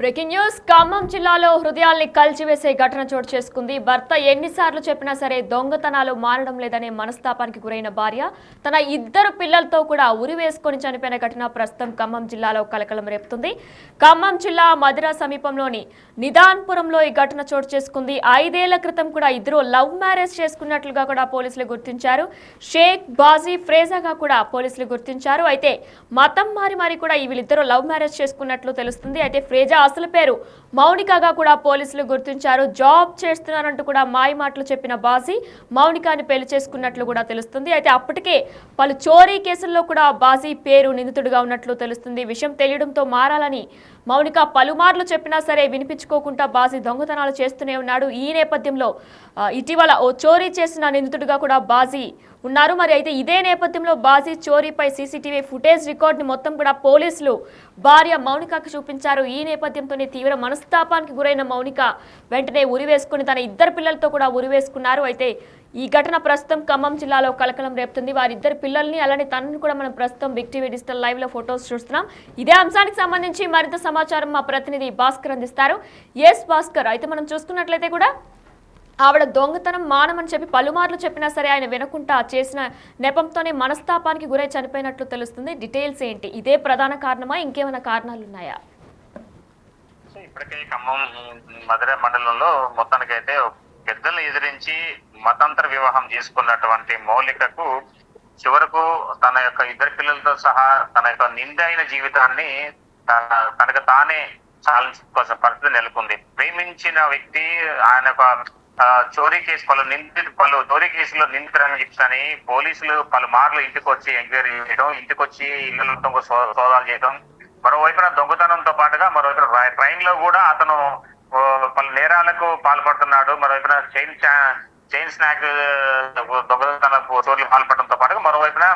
Breaking news Khammam జిల్లాలో హృదయాల్ని కలిచివేసే ఘటన చోటు చేసుకుంది. భర్త ఎన్నిసార్లు చెప్పినా సరే దొంగతనాలు మారడం లేదనే మనస్తాపానికి గురైన భార్య తన ఇద్దరు పిల్లలతో కూడా ఉరి వేసుకొని చనిపోయిన ఘటన ప్రస్తుతం ఖమ్మం జిల్లాలో కలకలం రేపుతుంది. ఖమ్మం జిల్లా మధిర సమీపంలోని నిదాన్పురంలో ఈ ఘటన చోటు చేసుకుంది. 5 ఏళ్ల క్రితం కూడా ఇద్దరు లవ్ మ్యారేజ్ చేసుకున్నట్లుగా కూడా పోలీసులు గుర్తించారు. షేక్ బాజీ ఫ్రేజాగా కూడా పోలీసులు గుర్తించారు. అయితే మతం మారి కూడా వీళ్ళిద్దరూ లవ్ మ్యారేజ్ చేసుకున్నట్లు తెలుస్తుంది. అయితే ఫ్రేజా అసలు పేరు మౌనికగా కూడా పోలీసులు గుర్తించారు. జాబ్ చేస్తున్నారంటూ కూడా మాయ మాటలు చెప్పిన బాజీ మౌనికాని పెళ్లి చేసుకున్నట్లు కూడా తెలుస్తుంది. అయితే అప్పటికే పలు చోరీ కేసుల్లో కూడా బాజీ పేరు నిందితుడిగా ఉన్నట్లు తెలుస్తుంది. విషయం తెలియడంతో మారాలని మౌనిక పలుమార్లు చెప్పినా సరే వినిపించుకోకుండా బాజీ దొంగతనాలు చేస్తూనే ఉన్నాడు. ఈ నేపథ్యంలో ఇటీవల ఓ చోరీ చేసిన నిందితుడిగా కూడా బాజీ ఉన్నారు. మరి అయితే ఇదే నేపథ్యంలో బాజీ చోరీపై సీసీటీవీ ఫుటేజ్ రికార్డుని మొత్తం కూడా పోలీసులు భార్య మౌనికకు చూపించారు. ఈ నేపథ్యంతోనే తీవ్ర మనస్తాపానికి గురైన మౌనిక వెంటనే ఉరి వేసుకుని తన ఇద్దరు పిల్లలతో కూడా ఉరి వేసుకున్నారు. అయితే ఈ ఘటన ప్రస్తుతం ఖమ్మం జిల్లాలో కలకలం రేపుతుంది. వారిద్దరు పిల్లల్ని అలానే తనని కూడా మనం ప్రస్తుతం బిగ్ టీవీ డిజిటల్ లైవ్ లో ఫొటోస్ చూస్తున్నాం. ఇదే అంశానికి సంబంధించి మరింత సమాచారం మా ప్రతినిధి భాస్కర్ అందిస్తారు. ఎస్ భాస్కర్, అయితే మనం చూసుకున్నట్లయితే కూడా ఆవిడ దొంగతనం మానమని చెప్పి పలుమార్లు చెప్పినా సరే ఆయన వినకుండా చేసిన నెపంతోనే మనస్తాపానికి గురై చనిపోయినట్లు తెలుస్తుంది. డీటెయిల్స్ ఏంటి? ఇదే ప్రధాన కారణమా, ఇంకేమైనా కారణాలు ఉన్నాయా? ఇప్పటికే ఖమ్మం మధిర మండలంలో మొత్తానికైతే పెద్దలను ఎదిరించి మతాంతర వివాహం చేసుకున్నటువంటి మౌలికకు చివరకు తన యొక్క ఇద్దరు పిల్లలతో సహా తన యొక్క నిందైన జీవితాన్ని తనకు తానే సాధించుకోవాల్సిన పరిస్థితి నెలకొంది. ప్రేమించిన వ్యక్తి ఆయన ఒక చోరీ కేసు పలు చోరీ కేసులో నిందితులని చెప్పని పోలీసులు పలుమార్లు ఇంటికి వచ్చి ఎంక్వైరీ చేయడం, ఇంటికి వచ్చి ఇళ్లతో సోదాలు చేయడం, మరోవైపున దొంగతనంతో పాటుగా మరోవైపున ట్రైన్ లో కూడా అతను పలు నేరాలకు పాల్పడుతున్నాడు. మరోవైపున చైన్ స్నాక్ దొంగతన చోర్లు పాల్పడడంతో పాటుగా మరోవైపున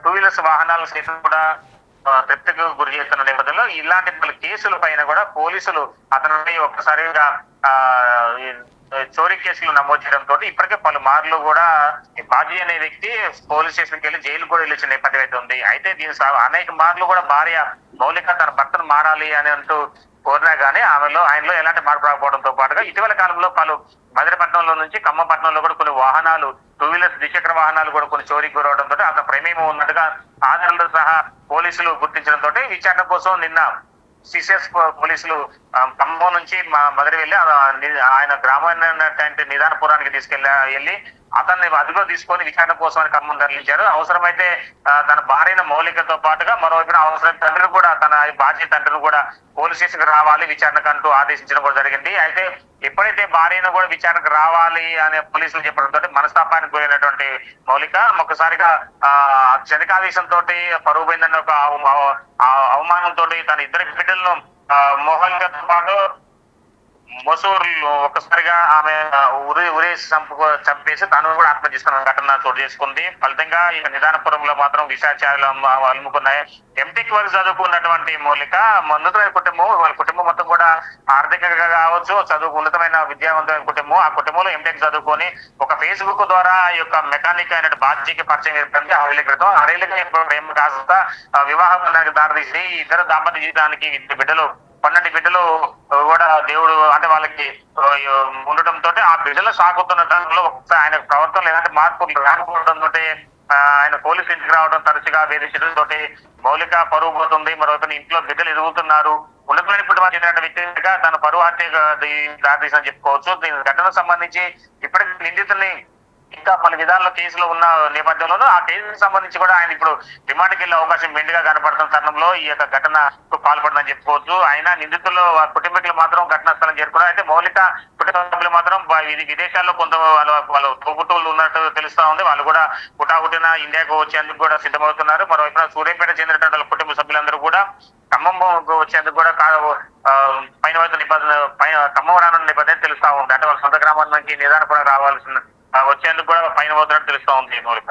2 వీలర్స్ వాహనాల సైతం కూడా తృప్తికి గురి చేస్తున్న నేపథ్యంలో ఇలాంటి పలు కేసుల పైన కూడా పోలీసులు అతనిపై ఒక్కసారిగా చోరీ కేసులు నమోదు చేయడంతో ఇప్పటికే పలుమార్లు కూడా బాజీ అనే వ్యక్తి పోలీస్ స్టేషన్కి వెళ్ళి జైలు కూడా వెళ్ళిన నేపథ్యం అయితే ఉంది. అయితే దీని అనేక మార్లు కూడా భార్య మౌలిక తన భర్తను మారాలి అని అంటూ కోరినా గానీ ఆయనలో ఎలాంటి మార్పు రాకపోవడంతో పాటుగా ఇటీవల కాలంలో పలు మధిరపట్నంలో నుంచి ఖమ్మంపట్నంలో కూడా కొన్ని వాహనాలు 2 వీలర్స్ ద్విచక్ర వాహనాలు కూడా కొన్ని చోరీకి గురవడంతో అతను ప్రమేయం ఉన్నట్టుగా ఆధారాలతో సహా పోలీసులు గుర్తించడంతో విచారణ కోసం నిన్న సిసిఎస్ పోలీసులు ఖమ్మం నుంచి మధిర వెళ్ళి ఆయన గ్రామాన్ని నిదానపురానికి వెళ్ళి అతన్ని అదుపులో తీసుకొని విచారణ కోసం ఖమ్మం తరలించారు. అవసరమైతే తన భార్యన మౌలికతో పాటుగా మరోవైపు అవసరం తండ్రిని కూడా తన బాధ్య తండ్రిని కూడా పోలీస్ స్టేషన్ కి రావాలి విచారణకు అంటూ ఆదేశించడం కూడా జరిగింది. అయితే ఎప్పుడైతే భార్యను కూడా విచారణకు రావాలి అనే పోలీసులు చెప్పడంతో మనస్తాపానికి గురైనటువంటి మౌలిక ఒక్కసారిగా క్షణికావేశంతో పరువు పోయిందన్న ఒక అవమానంతో తన ఇద్దరు బిడ్డలను మోహన్తో పాటు మొసూరులో ఒక్కసారిగా ఆమె ఉరేసి చంపేసి తను కూడా ఆత్మహత్య చేసుకున్న ఘటన చోటు చేసుకుంది. ఫలితంగా ఇక నిదానపురంలో మాత్రం విషాచారాలు అలుముకున్నాయి. ఎంటెక్ వరకు చదువుకున్నటువంటి మౌలిక ఉన్నతమైన కుటుంబం, వాళ్ళ కుటుంబం మొత్తం కూడా ఆర్థికంగా కావచ్చు, ఉన్నతమైన విద్యావంతమైన కుటుంబం. ఆ కుటుంబంలో ఎంటెక్ చదువుకొని ఒక ఫేస్బుక్ ద్వారా ఈ యొక్క మెకానిక్ అయిన బాధ్యకి పరిచయం ఏర్పడింది 6 ఏళ్ల క్రితం. 6 ఏళ్ళకి ప్రేమ కాస్త వివాహం దారితీసి ఇద్దరు దాంపత్య జీవితానికి 2 బిడ్డలు 12 బిడ్డలు కూడా దేవుడు అంటే వాళ్ళకి ఉండటంతో ఆ బిడ్డలు సాగుతున్న టైంలో ఒకసారి ఆయన ప్రవర్తనలో ఎలాంటి మార్పులు రాకపోవడంతో ఆయన పోలీసు ఇంటికి రావడం తరచుగా వేధించడంతో మౌలిక పరువు పోతుంది. మరోవైపు ఇంట్లో బిడ్డలు ఎదుగుతున్నారు. ఉన్నతమైన కుటుంబానికి చెందిన వ్యక్తిగా తన పరువు హత్య దారితీసని చెప్పుకోవచ్చు. దీని ఘటనకు సంబంధించి ఇప్పటికీ నిందితుల్ని ఇంకా పలు విధాల్లో కేసులో ఉన్న నేపథ్యంలోనూ ఆ కేసుకు సంబంధించి కూడా ఆయన ఇప్పుడు రిమాండ్కి వెళ్ళే అవకాశం మెండుగా కనపడుతున్న తరుణంలో ఈ యొక్క ఘటనకు పాల్పడదని చెప్పుకోవచ్చు. ఆయన నిందితులు కుటుంబీకులు మాత్రం ఘటనా స్థలం చేరుకున్నారు. అయితే మౌలిక కుటుంబ సభ్యులు మాత్రం విదేశాల్లో కొంత వాళ్ళు తోబుట్టువులు ఉన్నట్టు తెలుస్తా ఉంది. వాళ్ళు కూడా హుటాహుటిన ఇండియాకు వచ్చేందుకు కూడా సిద్ధమవుతున్నారు. మరోవైపున సూర్యాపేట చెందినటువంటి కుటుంబ సభ్యులందరూ కూడా ఖమ్మం వచ్చేందుకు కూడా పైన ఖమ్మం రానున్న నేపథ్యం తెలుస్తా ఉంది. అంటే వాళ్ళ సొంత గ్రామానికి నిదానపురం రావాల్సిన వచ్చేందుకు కూడా పైన పోతున్నట్టు తెలుస్తా ఉంది మౌలిక.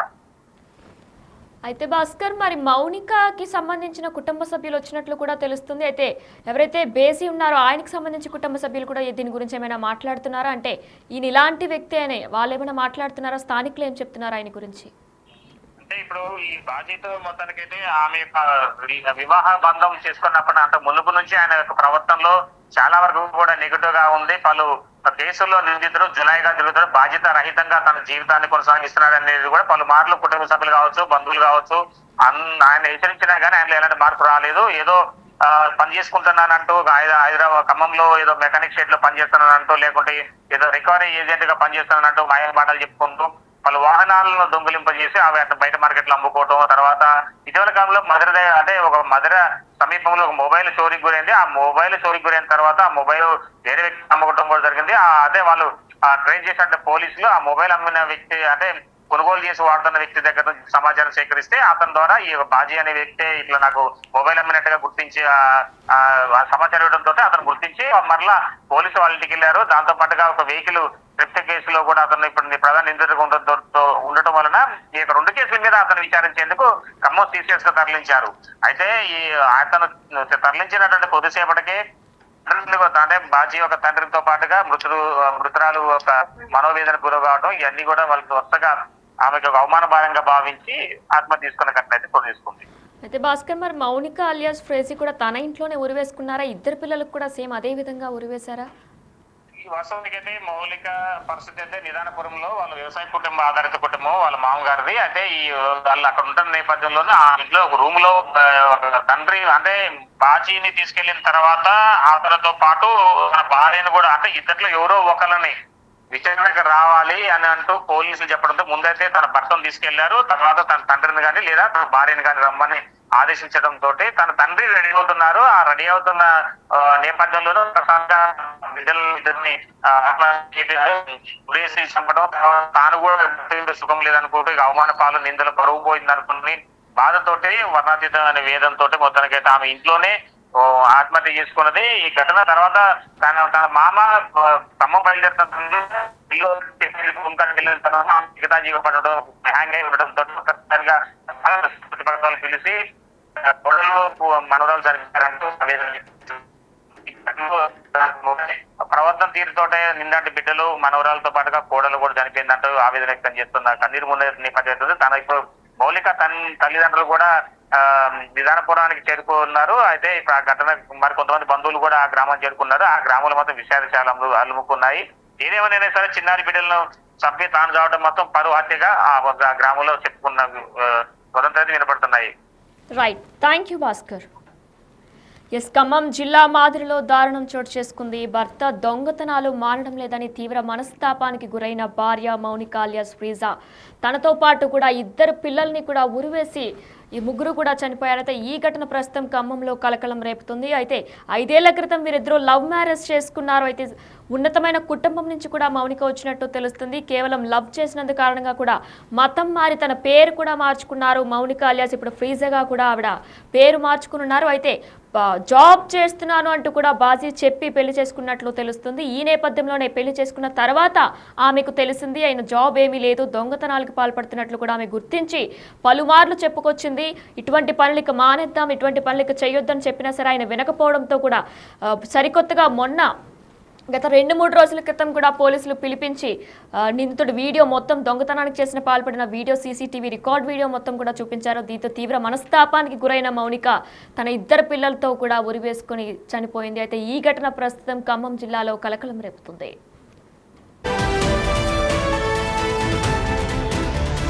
అయితే భాస్కర్, మరి మౌనికకి సంబంధించిన కుటుంబ సభ్యులు వచ్చినట్లు కూడా తెలుస్తుంది. అయితే ఎవరైతే బేసి ఉన్నారో ఆయనకి సంబంధించి కుటుంబ సభ్యులు కూడా దీని గురించి ఏమైనా మాట్లాడుతున్నారా? అంటే ఈయన ఇలాంటి వ్యక్తి అనే వాళ్ళు ఏమైనా మాట్లాడుతున్నారా? స్థానికులు ఏం చెప్తున్నారు ఆయన గురించి? అంటే ఇప్పుడు ఈ బాధ్యత మొత్తానికైతే ఆమె యొక్క వివాహ బంధం చేసుకున్నప్పుడు అంత మునుపు నుంచి ఆయన యొక్క ప్రవర్తనలో చాలా వరకు కూడా నెగిటివ్ గా ఉంది. పలు కేసుల్లో నిందితుడు జులాయిగా తిరుగుతాడు, బాధ్యత రహితంగా తన జీవితాన్ని కొనసాగిస్తున్నాడు అనేది కూడా పలుమార్లు కుటుంబ సభ్యులు కావచ్చు, బంధువులు కావచ్చు ఆయన హెచ్చరించినా కానీ ఆయనలో ఎలాంటి మార్పు రాలేదు. ఏదో పని చేసుకుంటున్నానంటూ హైదరాబాద్ ఖమ్మంలో ఏదో మెకానిక్ షెడ్ లో పనిచేస్తున్నానంటూ, లేకుంటే ఏదో రికవరీ ఏజెంట్ గా పనిచేస్తున్నానంటూ మాయ మాటలు చెప్పుకుంటూ పలు వాహనాలను దొంగిలింపజేసి అవి బయట మార్కెట్ లో అమ్ముకోవటం. తర్వాత ఇటీవల కాలంలో అంటే ఒక మధుర సమీపంలో ఒక మొబైల్ చోరీకి గురైంది. ఆ మొబైల్ చోరీకి గురైన తర్వాత ఆ మొబైల్ వేరే వ్యక్తి అమ్ముకోవడం కూడా జరిగింది. అదే వాళ్ళు ట్రైన్ చేసిన పోలీసులు ఆ మొబైల్ అమ్మిన వ్యక్తి అంటే కొనుగోలు చేసి వాడుతున్న వ్యక్తి దగ్గర నుంచి సమాచారం సేకరిస్తే అతని ద్వారా ఈ బాజీ అనే వ్యక్తి ఇట్లా నాకు మొబైల్ అమ్మినట్టుగా గుర్తించి సమాచారం ఇవ్వడంతో అతను గుర్తించి మరలా పోలీసు వాళ్ళ ఇంటికి వెళ్ళారు. దాంతో పాటుగా ఒక వెహికల్ థెఫ్ట్ కేసులో కూడా అతను ఇప్పుడు ప్రధాన నిందితుడిగా ఉండటం వలన ఈ 2 కేసుల మీద అతను విచారించేందుకు ఖమ్మం సిసిఎస్ కు తరలించారు. అయితే ఈ అతను తరలించినటువంటి కొద్దిసేపటికి అంటే బాజీ ఒక తండ్రితో పాటుగా మృతురాలు ఒక మనోవేదనకు గురి కావడం ఇవన్నీ కూడా వాళ్ళకి వరుసగా ఆమెకు ఒక అవమాన భారంగా భావించి ఆత్మహత్య తీసుకున్న ఘటన అయితే చోటు చేసుకుంది. అయితే భాస్కర్, మరి మౌనిక అలియాస్ ఫ్రేజీ కూడా తన ఇంట్లోనే ఉరివేసుకున్నారా? ఇద్దరు పిల్లలకు కూడా సేమ్ అదే విధంగా ఉరివేశారా? ఈ వాస్తవానికి అయితే మౌలిక పరిస్థితి అయితే నిదానపురంలో వాళ్ళ వ్యవసాయ కుటుంబం ఆధారిత కుటుంబం వాళ్ళ మామగారిది. అయితే ఈ వాళ్ళు అక్కడ ఉంటున్న నేపథ్యంలోనే ఆ ఇంట్లో ఒక రూమ్ లో తండ్రి అంటే బాజీని తీసుకెళ్లిన తర్వాత అతనితో పాటు తన భార్యను కూడా అంటే ఇద్దరిలో ఎవరో ఒకరిని విచారణకు రావాలి అని అంటూ పోలీసులు చెప్పడంతో ముందైతే తన భర్తను తీసుకెళ్లారు. తర్వాత తన తండ్రిని కానీ లేదా తన భార్యని కానీ రమ్మని ఆదేశించడం తోటి తన తండ్రి రెడీ అవుతున్నారు. ఆ రెడీ అవుతున్న నేపథ్యంలోనూ ప్రశాంతంగా బిడ్డలిద్దరిని ఉరేసి చంపడం, తాను కూడా సుఖం లేదనుకుంటూ అవమాన పాలు నిందలు పరువు పోయింది అనుకుని బాధతోటి వర్ణాతీతం అనే వేదంతో మొత్తానికైతే ఆమె ఇంట్లోనే ఆత్మహత్య చేసుకున్నది. ఈ ఘటన తర్వాత తన మామ ఖమ్మం బయలుదేరుతున్న మిగతా జీవపడడం హ్యాంగ్ అయి ఉండడంతో ప్రతిపక్షాలు పిలిచి కొడలు మనవరాలు చనిపోయారంటూ ప్రవర్తన తీరుతోటే నిందంటి బిడ్డలు మనవరాలతో పాటుగా కోడలు కూడా చనిపోయిందంటూ ఆవేదన వ్యక్తం చేస్తున్న కన్నీరు ముందే నేపథ్యం. తన ఇప్పుడు మౌలిక తల్లిదండ్రులు కూడా నిదానపురానికి చేరుకున్నారు. అయితే ఇప్పుడు ఆ ఘటన మరి కొంతమంది బంధువులు కూడా ఆ గ్రామం చేరుకున్నారు. ఆ గ్రామంలో మొత్తం విషాదశాలలు అలుముకున్నాయి. ఏదేమైనా సరే చిన్నారి బిడ్డలను చంపి తాను చావడం మొత్తం పరువు హత్యగా ఆ గ్రామంలో చెప్పుకున్న స్వతంత్రత వినపడుతున్నాయి. Right, thank you Bhaskar. Khammam జిల్లా మాదిరిలో దారుణం చోటు చేసుకుంది. భర్త దొంగతనాలు మానడం లేదని తీవ్ర మనస్తాపానికి గురైన భార్య మౌనిక అలియాస్ ఫ్రీజా తనతో పాటు కూడా ఇద్దరు పిల్లల్ని కూడా ఉరివేసి ఈ ముగ్గురు కూడా చనిపోయారైతే ఈ ఘటన ప్రస్తుతం ఖమ్మంలో కలకలం రేపుతుంది. అయితే 5 ఏళ్ల క్రితం వీరిద్దరూ లవ్ మ్యారేజ్ చేసుకున్నారు. అయితే ఉన్నతమైన కుటుంబం నుంచి కూడా మౌనిక వచ్చినట్టు తెలుస్తుంది. కేవలం లవ్ చేసినందు కారణంగా కూడా మతం మారి తన పేరు కూడా మార్చుకున్నారు. మౌనిక అలియాస్ ఇప్పుడు ఫ్రీజాగా కూడా ఆవిడ పేరు మార్చుకున్నారు. అయితే జాబ్ చేస్తున్నాను అంటూ కూడా బాజీ చెప్పి పెళ్లి చేసుకున్నట్లు తెలుస్తుంది. ఈ నేపథ్యంలోనే పెళ్లి చేసుకున్న తర్వాత ఆమెకు తెలిసింది ఆయన జాబ్ ఏమీ లేదు, దొంగతనాలకు పాల్పడుతున్నట్లు కూడా ఆమె గుర్తించి పలుమార్లు చెప్పుకొచ్చింది. ఇటువంటి పనులకు మానేద్దాం, ఇటువంటి పనులకు చేయొద్దని చెప్పినా సరే ఆయన వినకపోవడంతో కూడా సరికొత్తగా గత 2-3 రోజుల క్రితం కూడా పోలీసులు పిలిపించి నిందితుడి వీడియో మొత్తం దొంగతనానికి చేసిన పాల్పడిన వీడియో సీసీటీవీ రికార్డ్ వీడియో మొత్తం కూడా చూపించారు. దీంతో తీవ్ర మనస్తాపానికి గురైన మౌనిక తన ఇద్దరు పిల్లలతో కూడా ఉరివేసుకుని చనిపోయింది. అయితే ఈ ఘటన ప్రస్తుతం ఖమ్మం జిల్లాలో కలకలం రేపుతుంది.